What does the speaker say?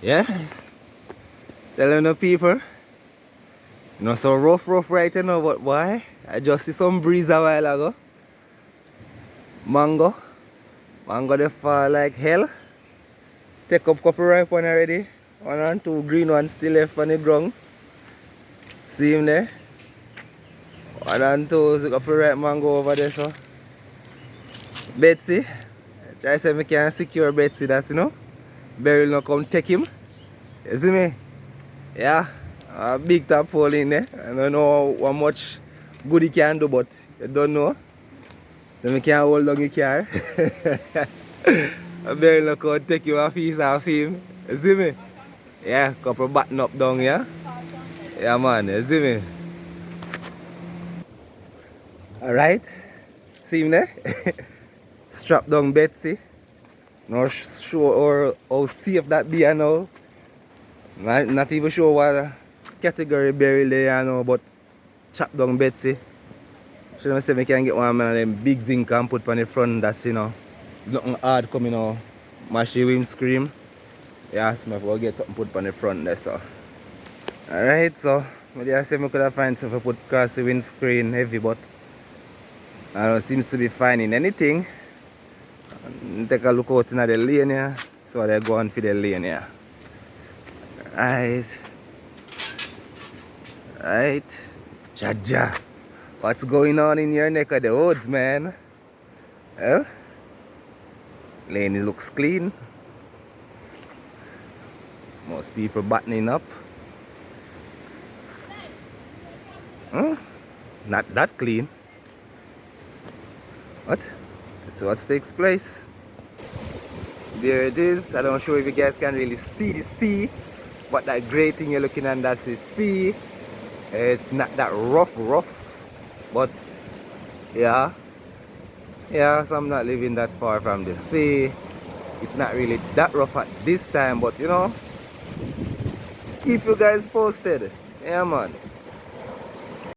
Yeah, telling the people, not so rough right now, but why? I just see some breeze a while ago. Mango, mango they fall like hell. Take up couple ripe one already. One and two green ones still left on the ground. See him there? One and two couple ripe mango over there, so. Betsy, try say me can secure Betsy, that's you know. Beryl no come take him. You see me? Yeah. A big top hole in there. I don't know how much good he can do, but you don't know. So me can hold down the car. A Beryl no come take you off his off him. You see me? Yeah, couple button up down here. Yeah man, you see me? Alright. See him there? Strap down Betsy. Not sure or how safe that be I know. Not even sure what category burial they are now, but chop down Betsy. Should I say I can get one of them big zinc and put on the front, that's you know nothing hard coming out. Mash the windscreen. Yeah, so I will get something put on the front there so. Alright, so I say I could have find something put across the windscreen heavy, but I don't seems to be finding anything. Take a look out in the lane here. So they go on for the lane here. Right. Right. Jaja. What's going on in your neck of the woods, man? Well, lane looks clean. Most people buttoning up. Huh? Not that clean. What? So what takes place? There it is. I don't know if you guys can really see the sea, but that great thing you're looking at, that's the sea. It's not that rough, but yeah, so I'm not living that far from the sea. It's not really that rough at this time, but you know, keep you guys posted. Yeah man.